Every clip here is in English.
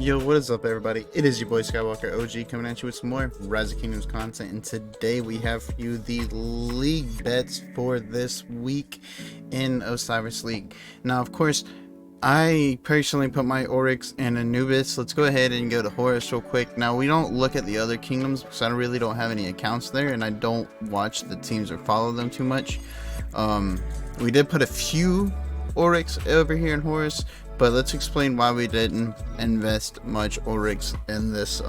Yo, what is up, everybody? It is your boy Skywalker OG coming at you with some more Rise of Kingdoms content, and today we have for you the league bets for this week in Osiris League. Now, of course, I personally put my Oryx and Anubis. Let's go ahead and go to Horus real quick. Now, we don't look at the other kingdoms because I really don't have any accounts there, and I don't watch the teams or follow them too much. We did put a few Oryx over here in Horus, but let's explain why we didn't invest much Oryx in this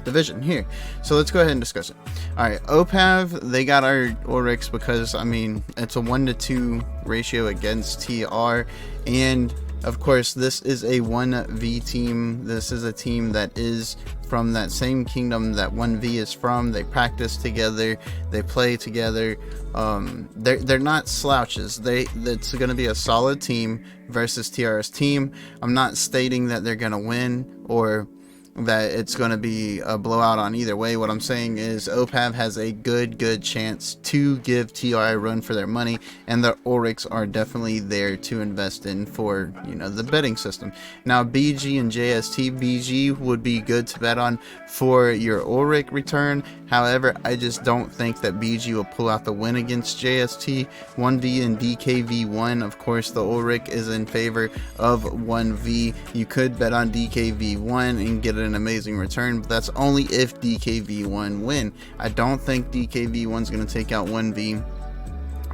division here. So let's go ahead and discuss it. Alright, OPAV, they got our Oryx because, I mean, it's a 1-to-2 ratio against TR, and of course this is a 1v team. This is a team that is from that same kingdom that 1v is from. They practice together, they play together. They're not slouches. It's going to be a solid team versus TR's team. I'm not stating that they're going to win or that it's going to be a blowout on either way. What I'm saying is OPAV has a good chance to give TR a run for their money, and the Oryx are definitely there to invest in for, you know, the betting system. Now, BG and JST, BG would be good to bet on for your Oryx return. However, I just don't think that BG will pull out the win against JST. 1v and DKV1, of course, the Oryx is in favor of 1v. You could bet on DKV1 and get an amazing return, but that's only if DKV1 win. I don't think DKV1 is going to take out 1v.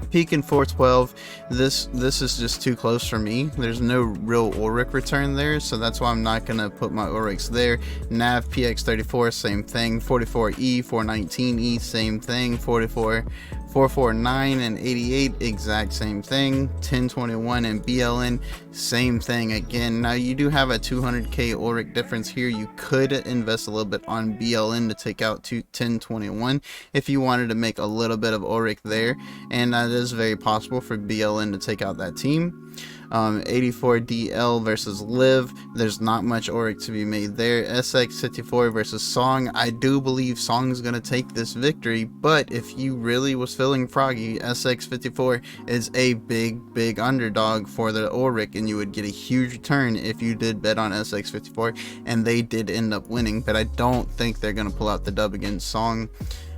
Peak in 412. This is just too close for me. There's no real Oryx return there, so that's why I'm not gonna put my Oryx there. Nav PX34, same thing. 44E, 419E, same thing. 44, 449 and 88, exact same thing. 1021 and BLN, same thing again. Now you do have a 200k Oryx difference here. You could invest a little bit on BLN to take out 1021 if you wanted to make a little bit of Oryx there, and that is very possible for BLN to take out that team. 84DL versus Liv, there's not much Oryx to be made there. SX54 versus Song, I do believe Song's gonna take this victory, but if you really was feeling froggy, SX54 is a big underdog for the Oryx, and you would get a huge return if you did bet on SX54, and they did end up winning, but I don't think they're gonna pull out the dub against Song.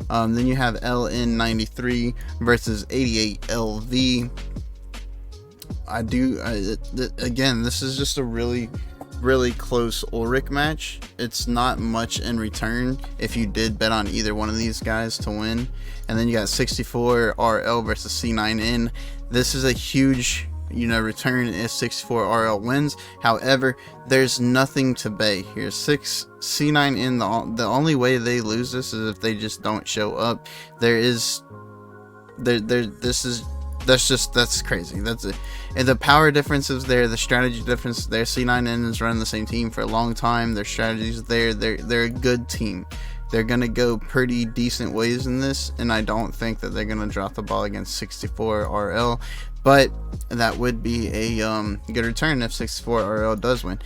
Then you have LN93 versus 88LV. Again, this is just a really close Oryx match. It's not much in return if you did bet on either one of these guys to win. And then you got 64RL versus C9N. This is a huge, you know, return if 64RL wins. However, there's nothing to bet here. C9N, the only way they lose this is if they just don't show up. That's crazy. That's it. And the power difference is there, the strategy difference is there. C9N is running the same team for a long time. Their strategies there. They're a good team. They're gonna go pretty decent ways in this, and I don't think that they're gonna drop the ball against 64RL. But that would be a good return if 64RL does win.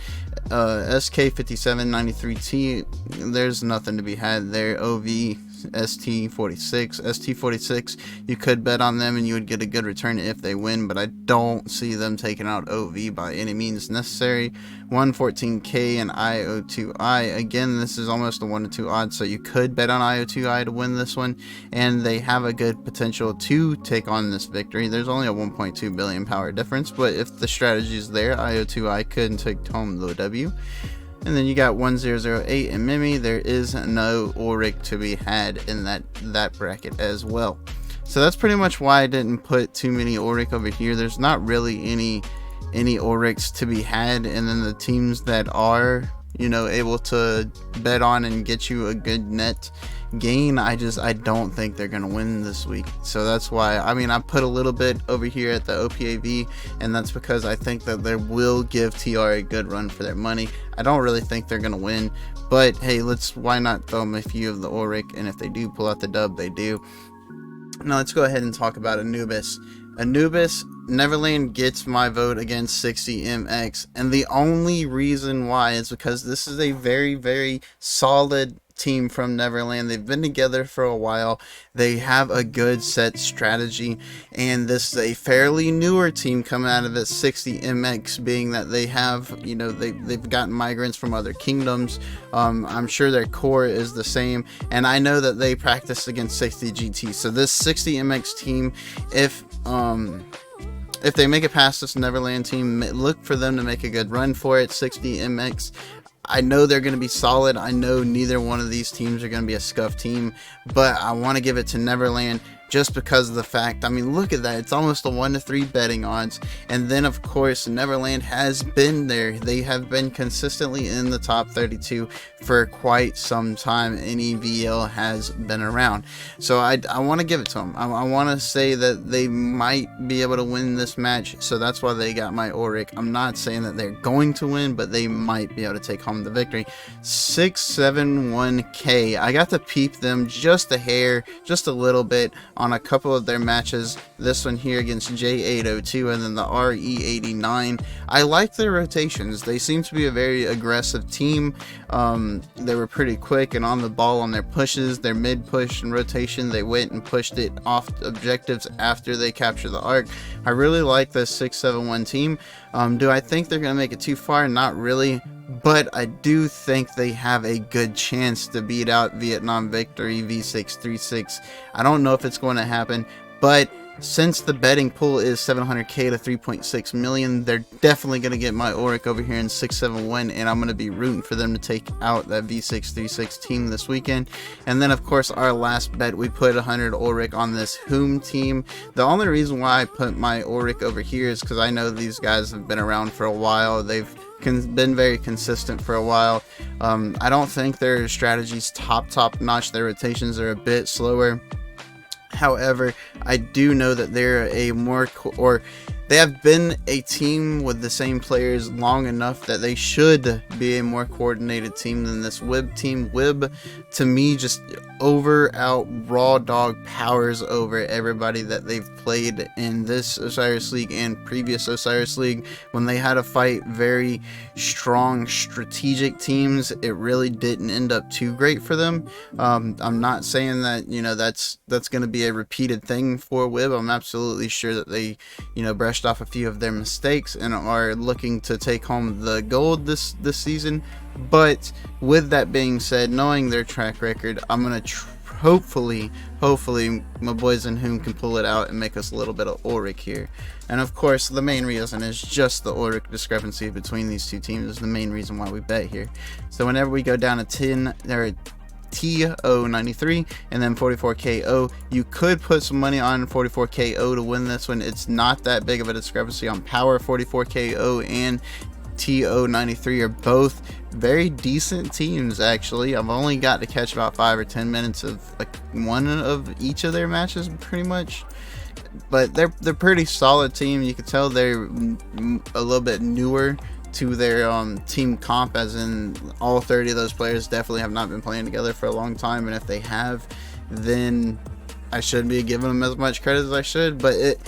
SK5793T, there's nothing to be had there. OV ST46, you could bet on them and you would get a good return if they win, but I don't see them taking out OV by any means necessary. 114k and IO2I, again, this is almost a 1-to-2 odds, so you could bet on IO2I to win this one, and they have a good potential to take on this victory. There's only a 1.2 billion power difference, but if the strategy is there, IO2I could take home the W. And then you got 1008 and Mimi. There is no Oryx to be had in that bracket as well. So that's pretty much why I didn't put too many Oryx over here. There's not really any Oryx to be had, and then the teams that are, you know, able to bet on and get you a good net gain, I don't think they're gonna win this week. So that's why, I mean, I put a little bit over here at the OPAV, and that's because I think that they will give TR a good run for their money. I don't really think they're gonna win, but hey, why not throw them a few of the Oryx, and if they do pull out the dub, they do. Now let's go ahead and talk about Anubis. Neverland gets my vote against 60MX, and the only reason why is because this is a very solid team from Neverland. They've been together for a while. They have a good set strategy, and this is a fairly newer team coming out of it. 60 MX being that they have, you know, they've gotten migrants from other kingdoms. I'm sure their core is the same, and I know that they practice against 60 GT. So this 60 MX team, if they make it past this Neverland team, look for them to make a good run for it. 60 MX, I know they're going to be solid. I know neither one of these teams are going to be a scuff team, but I want to give it to Neverland just because of the fact, I mean, look at that. It's almost a 1-3 betting odds. And then, of course, Neverland has been there. They have been consistently in the top 32 for quite some time. NEVL has been around. So I want to give it to them. I want to say that they might be able to win this match. So that's why they got my Auric. I'm not saying that they're going to win, but they might be able to take home the victory. 671K. I got to peep them just a hair, just a little bit on a couple of their matches. This one here against J802 and then the RE89. I like their rotations. They seem to be a very aggressive team. They were pretty quick and on the ball on their pushes. Their mid push and rotation, they went and pushed it off objectives after they captured the arc. I really like this 671 team. Do I think they're going to make it too far? Not really. But I do think they have a good chance to beat out Vietnam Victory V636. I don't know if it's going to happen, but since the betting pool is 700K to 3.6 million, they're definitely going to get my Auric over here in 671, and I'm going to be rooting for them to take out that V636 team this weekend. And then, of course, our last bet, we put 100 Auric on this Whom team. The only reason why I put my Auric over here is because I know these guys have been around for a while. They've been very consistent for a while. I don't think their strategies top notch. Their rotations are a bit slower. However, I do know that they're a more they have been a team with the same players long enough that they should be a more coordinated team than this Wib team. Wib, to me, just out raw dog powers over everybody that they've played in this Osiris League and previous Osiris League. When they had to fight very strong strategic teams, it really didn't end up too great for them. I'm not saying that, you know, that's going to be a repeated thing for Wib. I'm absolutely sure that they, you know, brushed off a few of their mistakes and are looking to take home the gold this season. But with that being said, knowing their track record, I'm gonna hopefully my boys in Whom can pull it out and make us a little bit of Auric here. And of course, the main reason is just the Auric discrepancy between these two teams is the main reason why we bet here. So whenever we go down to 10, there are TO93 and then 44KO. You could put some money on 44KO to win this one. It's not that big of a discrepancy on power. 44KO and TO93 are both very decent teams, actually. I've only got to catch about 5 or 10 minutes of like one of each of their matches pretty much, but they're pretty solid team. You can tell they're a little bit newer to their team comp, as in all 30 of those players definitely have not been playing together for a long time, and if they have, then I shouldn't be giving them as much credit as I should, but it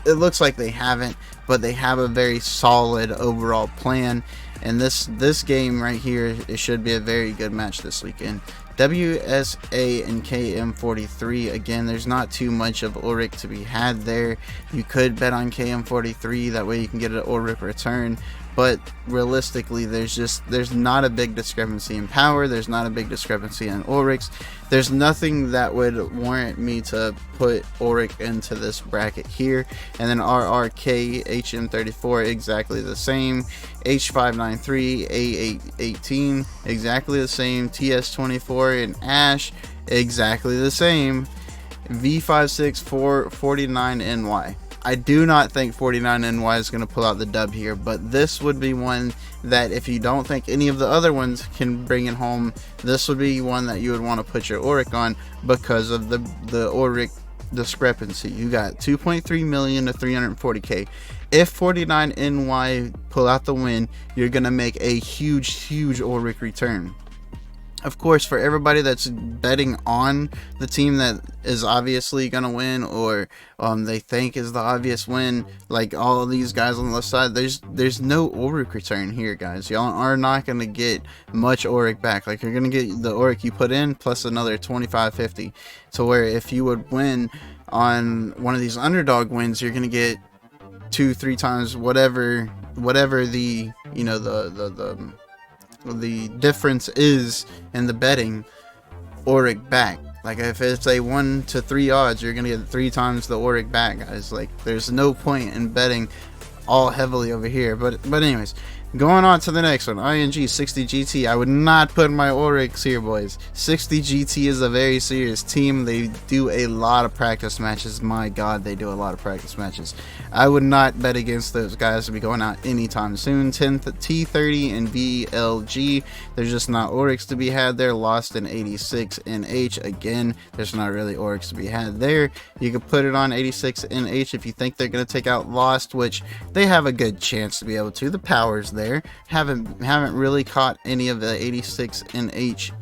looks like they haven't, but they have a very solid overall plan. And this game right here, it should be a very good match this weekend. WSA and KM43, again, there's not too much of Auric to be had there. You could bet on KM43, that way you can get an Auric return. But realistically, there's not a big discrepancy in power. There's not a big discrepancy in Aurics. There's nothing that would warrant me to put Auric into this bracket here. And then RRK, HM34, exactly the same. H593, A818, exactly the same. TS24 and Ash, exactly the same. V56449NY. I do not think 49NY is going to pull out the dub here, but this would be one that if you don't think any of the other ones can bring it home, this would be one that you would want to put your Auric on because of the Auric discrepancy. You got 2.3 million to 340k. If 49NY pull out the win, you're going to make a huge Auric return. Of course, for everybody that's betting on the team that is obviously going to win, or they think is the obvious win, like all of these guys on the left side, there's no Auric return here, guys. Y'all are not going to get much Auric back. Like, you're going to get the Auric you put in plus another 25-50, to where if you would win on one of these underdog wins, you're going to get 2-3 times whatever the, you know, the difference is in the betting Auric back. Like, if it's a 1 to 3 odds, you're gonna get 3 times the Auric back, guys. Like, there's no point in betting all heavily over here. But anyways, going on to the next one, ING 60 GT. I would not put my Aurics here, boys. 60 GT is a very serious team. They do a lot of practice matches. My god, they do a lot of practice matches. I would not bet against those guys to be going out anytime soon. T30 and BLG, there's just not Aurics to be had there. Lost in 86 NH. Again, there's not really Aurics to be had there. You could put it on 86 NH if you think they're going to take out Lost, which they have a good chance to be able to. The power's there. Haven't really caught any of the 86 NH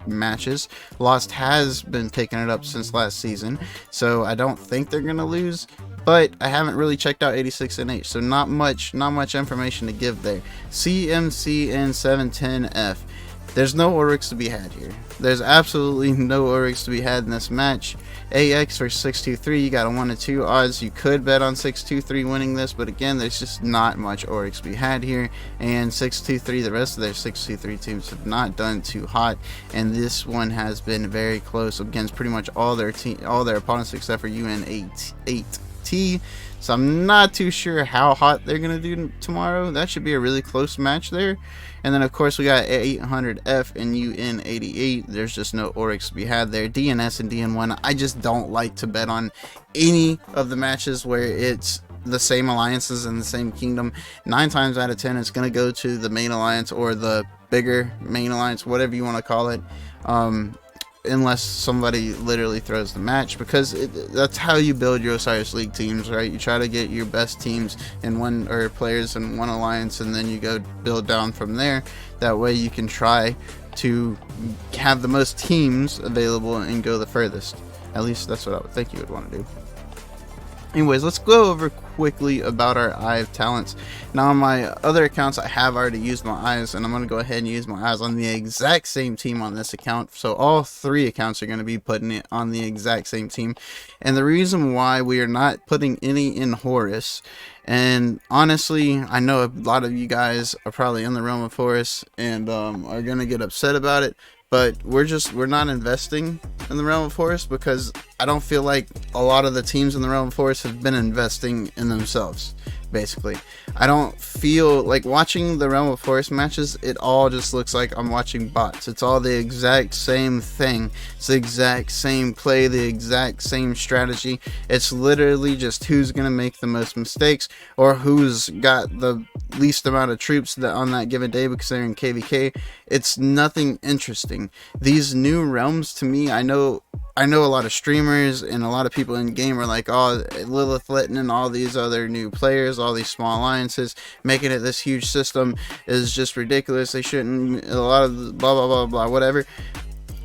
matches. Lost has been picking it up since last season, so I don't think they're gonna lose, but I haven't really checked out 86 NH, so not much information to give there. CMC and 710F, there's no Aurics to be had here. There's absolutely no Aurics to be had in this match. AX for 623, you got a 1 to 2 odds. You could bet on 623 winning this, but again, there's just not much Aurics to be had here. And 623, the rest of their 623 teams have not done too hot, and this one has been very close against pretty much all their opponents except for UN8T. So I'm not too sure how hot they're going to do tomorrow. That should be a really close match there. And then, of course, we got 800F and UN88. There's just no Aurics to be had there. DNS and DN1, I just don't like to bet on any of the matches where it's the same alliances in the same kingdom. 9 times out of 10, it's going to go to the main alliance or the bigger main alliance, whatever you want to call it. Unless somebody literally throws the match, because that's how you build your Osiris League teams, right? You try to get your best teams in one, or players in one alliance, and then you go build down from there. That way you can try to have the most teams available and go the furthest. At least that's what I would think you would want to do. Anyways, let's go over quickly about our Eye of Talents. Now, on my other accounts, I have already used my eyes, and I'm going to go ahead and use my eyes on the exact same team on this account. So all 3 accounts are going to be putting it on the exact same team. And the reason why we are not putting any in Horus, and honestly, I know a lot of you guys are probably in the realm of Horus and are going to get upset about it, but we're not investing in the realm of Horus because I don't feel like a lot of the teams in the realm of Horus have been investing in themselves. Basically, I don't feel like watching the Realm of Forest matches. It all just looks like I'm watching bots. It's all the exact same thing. It's the exact same play, the exact same strategy. It's literally just who's gonna make the most mistakes or who's got the least amount of troops that on that given day because they're in KVK. It's nothing interesting. These new realms, to me, I know a lot of streamers and a lot of people in game are like, oh, Lilith Litton and all these other new players, all these small alliances, making it this huge system is just ridiculous. They shouldn't, a lot of blah, blah, blah, blah, whatever.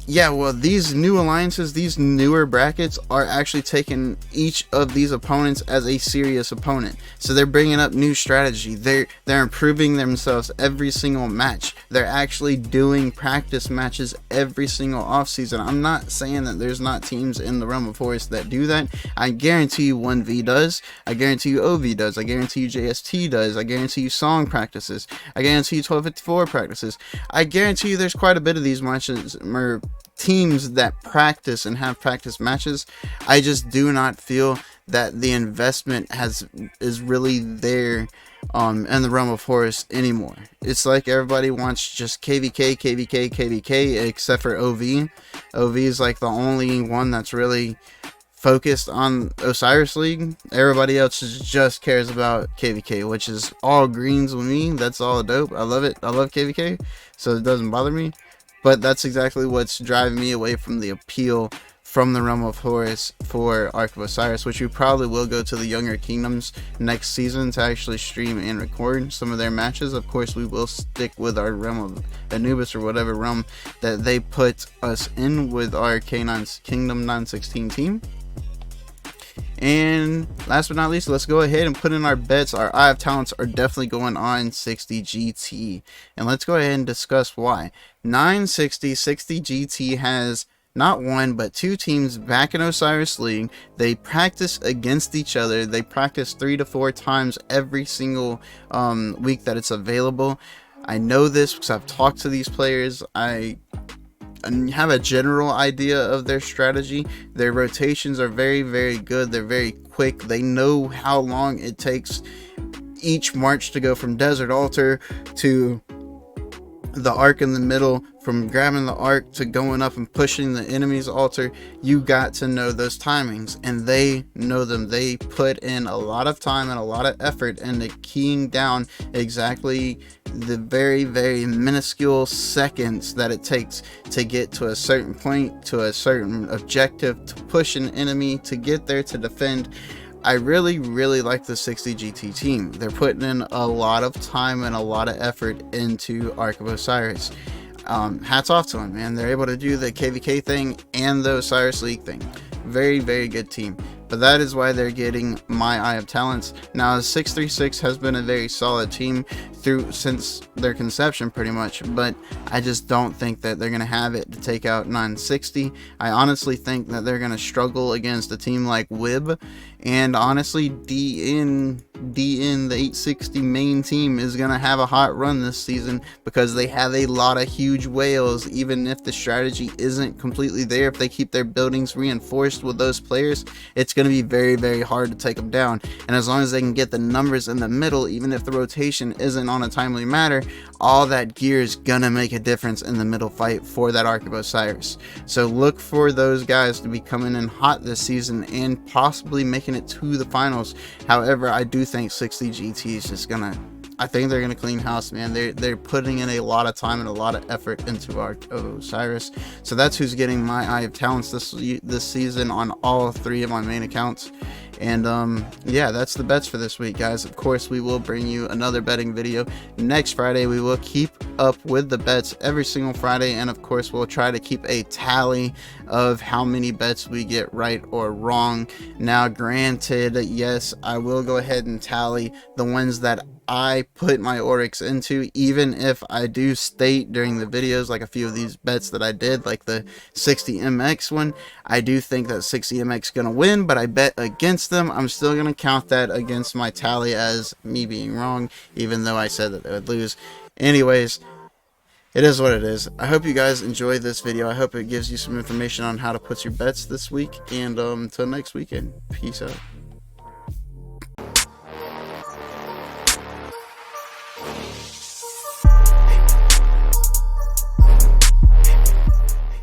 Yeah, well, these new alliances, these newer brackets are actually taking each of these opponents as a serious opponent. So they're bringing up new strategy. They're improving themselves every single match. They're actually doing practice matches every single offseason. I'm not saying that there's not teams in the Realm of Forest that do that. I guarantee you 1v does. I guarantee you OV does. I guarantee you JST does. I guarantee you Song practices. I guarantee you 1254 practices. I guarantee you there's quite a bit of these matches teams that practice and have practice matches. I just do not feel that the investment is really there in the Realm of Forest anymore. It's like everybody wants just KVK, KVK, KVK, except for OV. OV is like the only one that's really focused on Osiris League. Everybody else just cares about KVK, which is all greens with me. That's all dope. I love it. I love KVK, so it doesn't bother me. But that's exactly what's driving me away from the appeal from the Realm of Horus for Ark of Osiris, which we probably will go to the Younger Kingdoms next season to actually stream and record some of their matches. Of course, we will stick with our Realm of Anubis, or whatever realm that they put us in with our K9 Kingdom 916 team. And last but not least, let's go ahead and put in our bets. Our Eye of Talents are definitely going on 60 GT, and let's go ahead and discuss why. 960 GT has not one but two teams back in Osiris League. They practice against each other. They practice 3 to 4 times every single week that it's available. I know this because I've talked to these players. I have a general idea of their strategy. Their rotations are very, very good. They're very quick. They know how long it takes each march to go from Desert Altar to the arc in the middle, from grabbing the arc to going up and pushing the enemy's altar. You got to know those timings, and they know them. They put in a lot of time and a lot of effort into keying down exactly the very, very minuscule seconds that it takes to get to a certain point, to a certain objective, to push an enemy, to get there, to defend. I really, really like the 60 GT team. They're putting in a lot of time and a lot of effort into Ark of Osiris. Hats off to them, man. They're able to do the KVK thing and the Osiris League thing. Very, very good team. But that is why they're getting my Eye of Talents. Now, 636 has been a very solid team since their conception, pretty much. But I just don't think that they're going to have it to take out 960. I honestly think that they're going to struggle against a team like Wib. And honestly, DN, the 860 main team, is going to have a hot run this season because they have a lot of huge whales. Even if the strategy isn't completely there, if they keep their buildings reinforced with those players, it's going to be very, very hard to take them down. And as long as they can get the numbers in the middle, even if the rotation isn't on a timely manner, all that gear is going to make a difference in the middle fight for that Ark of Osiris. So look for those guys to be coming in hot this season and possibly making it to the finals. However, I do think 60 GT is just gonna, I think they're gonna clean house, man. They're putting in a lot of time and a lot of effort into Ark of Osiris. So that's who's getting my Eye of Talents this season on all 3 of my main accounts. And yeah, that's the bets for this week, guys. Of course, we will bring you another betting video next Friday. We will keep up with the bets every single Friday, and of course, we'll try to keep a tally of how many bets we get right or wrong. Now, granted, yes, I will go ahead and tally the ones that I put my Oryx into, even if I do state during the videos, like a few of these bets that I did, like the 60MX one, I do think that 60MX is going to win, but I bet against them. I'm still going to count that against my tally as me being wrong, even though I said that they would lose. Anyways, it is what it is. I hope you guys enjoyed this video. I hope it gives you some information on how to put your bets this week, and until next weekend, peace out.